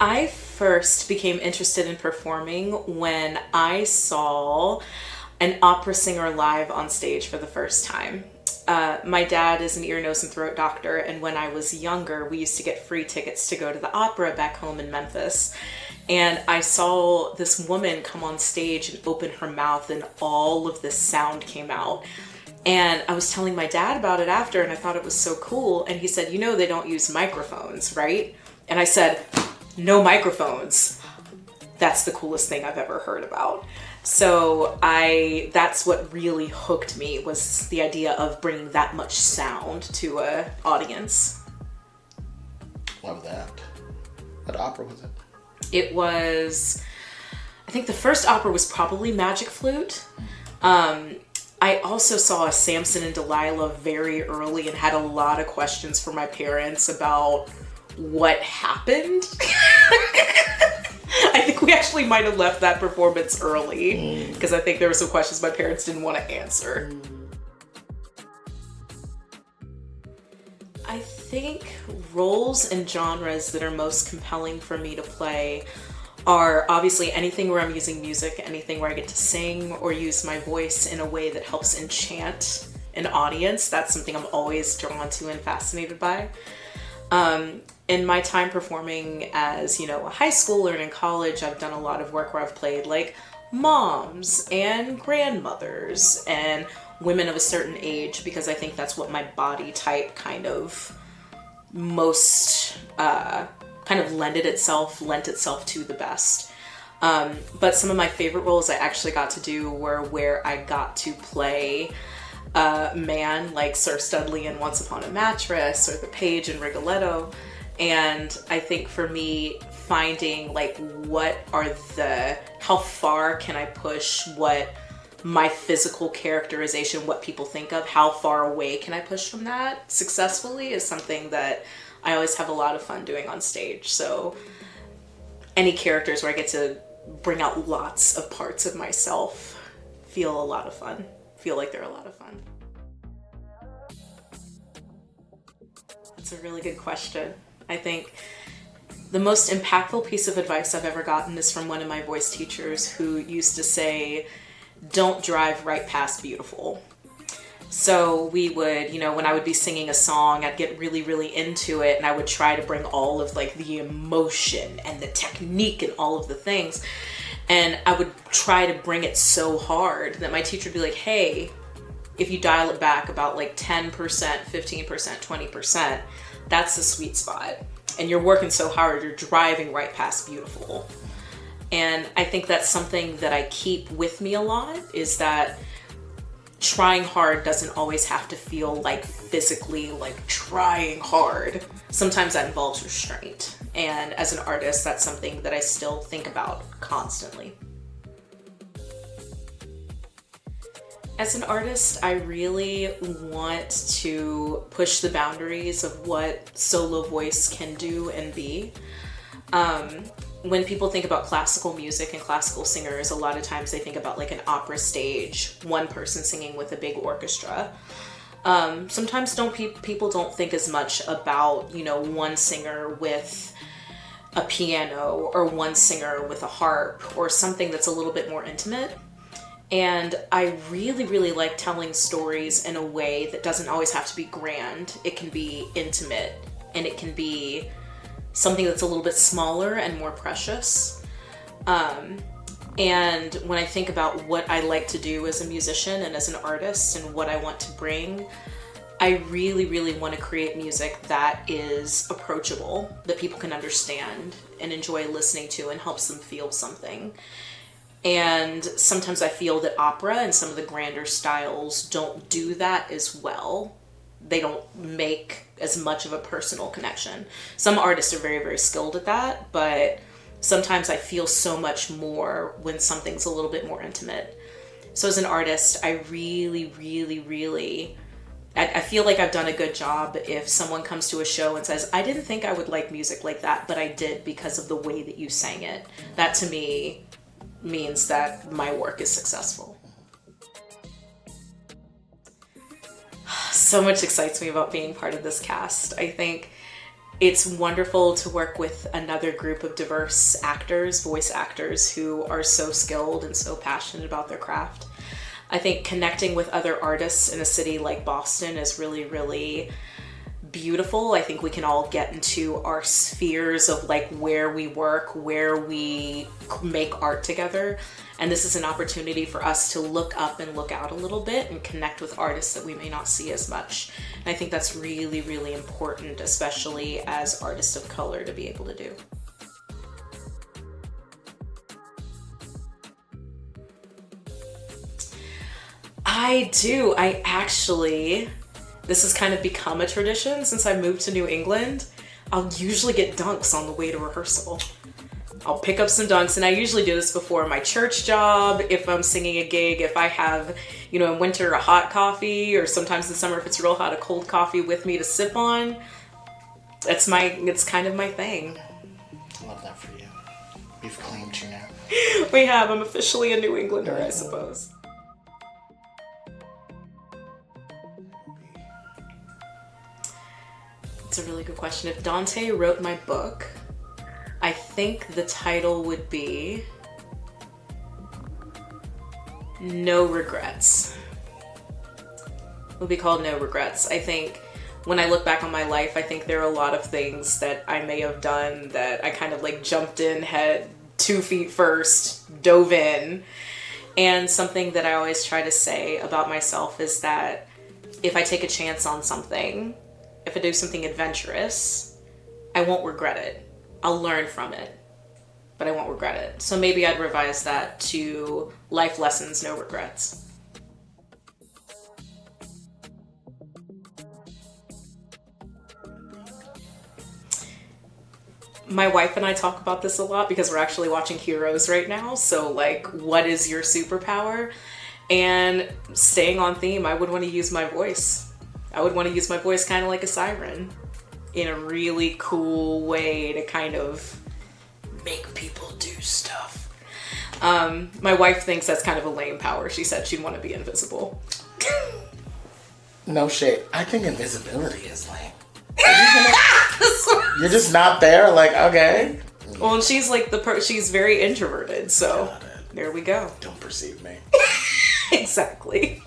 I first became interested in performing when I saw an opera singer live on stage for the first time. My dad is an ear, nose, and throat doctor, and when I was younger, we used to get free tickets to go to the opera back home in Memphis. And I saw this woman come on stage and open her mouth, and all of this sound came out. And I was telling my dad about it after, and I thought it was so cool. And he said, you know, they don't use microphones, right? And I said, no microphones. That's the coolest thing I've ever heard about. So that's what really hooked me, was the idea of bringing that much sound to an audience. Love that. What opera was it? It was, I think the first opera was probably Magic Flute. I also saw a Samson and Delilah very early and had a lot of questions for my parents about what happened. I think we actually might have left that performance early because I think there were some questions my parents didn't want to answer. I think roles and genres that are most compelling for me to play are obviously anything where I'm using music, anything where I get to sing or use my voice in a way that helps enchant an audience. That's something I'm always drawn to and fascinated by. In my time performing as, a high schooler and in college, I've done a lot of work where I've played like moms and grandmothers and women of a certain age, because I think that's what my body type kind of most lent itself to the best. But some of my favorite roles I actually got to do were where I got to play a man like Sir Studley in Once Upon a Mattress or the Page in Rigoletto. And I think for me, finding like how far can I push what my physical characterization, what people think of, how far away can I push from that successfully, is something that I always have a lot of fun doing on stage. So any characters where I get to bring out lots of parts of myself feel like they're a lot of fun. That's a really good question. I think the most impactful piece of advice I've ever gotten is from one of my voice teachers who used to say, don't drive right past beautiful. So we would, when I would be singing a song, I'd get really, really into it, and I would try to bring all of like the emotion and the technique and all of the things. And I would try to bring it so hard that my teacher would be like, hey, if you dial it back about like 10%, 15%, 20%, that's the sweet spot. And you're working so hard, you're driving right past beautiful. And I think that's something that I keep with me a lot, is that trying hard doesn't always have to feel like physically like trying hard. Sometimes that involves restraint. And as an artist, that's something that I still think about constantly. As an artist, I really want to push the boundaries of what solo voice can do and be. When people think about classical music and classical singers, a lot of times they think about like an opera stage, one person singing with a big orchestra. Sometimes people don't think as much about, one singer with a piano or one singer with a harp or something that's a little bit more intimate. And I really, really like telling stories in a way that doesn't always have to be grand. It can be intimate, and it can be something that's a little bit smaller and more precious. And when I think about what I like to do as a musician and as an artist and what I want to bring, I really, really want to create music that is approachable, that people can understand and enjoy listening to and helps them feel something. And sometimes I feel that opera and some of the grander styles don't do that as well. They don't make as much of a personal connection. Some artists are very, very skilled at that, but sometimes I feel so much more when something's a little bit more intimate. So as an artist, I really, really, really, I feel like I've done a good job if someone comes to a show and says, I didn't think I would like music like that, but I did because of the way that you sang it. That to me means that my work is successful. So much excites me about being part of this cast. I think It's wonderful to work with another group of diverse actors, voice actors, who are so skilled and so passionate about their craft. I think connecting with other artists in a city like Boston is really, really beautiful. I think we can all get into our spheres of like where we work, where we make art together. And this is an opportunity for us to look up and look out a little bit and connect with artists that we may not see as much. And I think that's really, really important, especially as artists of color, to be able to do. I do. This has kind of become a tradition since I moved to New England. I'll usually get dunks on the way to rehearsal. I'll pick up some dunks, and I usually do this before my church job, if I'm singing a gig, if I have, in winter, a hot coffee, or sometimes in summer, if it's real hot, a cold coffee with me to sip on. It's kind of my thing. I love that for you. We've claimed you now. We have. I'm officially a New Englander, I suppose. It's a really good question. If Dante wrote my book, I think the title would be No Regrets. It would be called No Regrets. I think when I look back on my life, I think there are a lot of things that I may have done that I kind of like jumped in head 2 feet first, dove in. And something that I always try to say about myself is that if I take a chance on something, if I do something adventurous, I won't regret it. I'll learn from it, but I won't regret it. So maybe I'd revise that to life lessons, no regrets. My wife and I talk about this a lot because we're actually watching Heroes right now. So like, what is your superpower? And staying on theme, I would want to use my voice. I would want to use my voice kind of like a siren, in a really cool way to kind of make people do stuff. My wife thinks that's kind of a lame power. She said she'd want to be invisible. No shade. I think invisibility is lame. You're just not there, like, okay. Well, and she's like she's very introverted, so there we go. Don't perceive me. Exactly.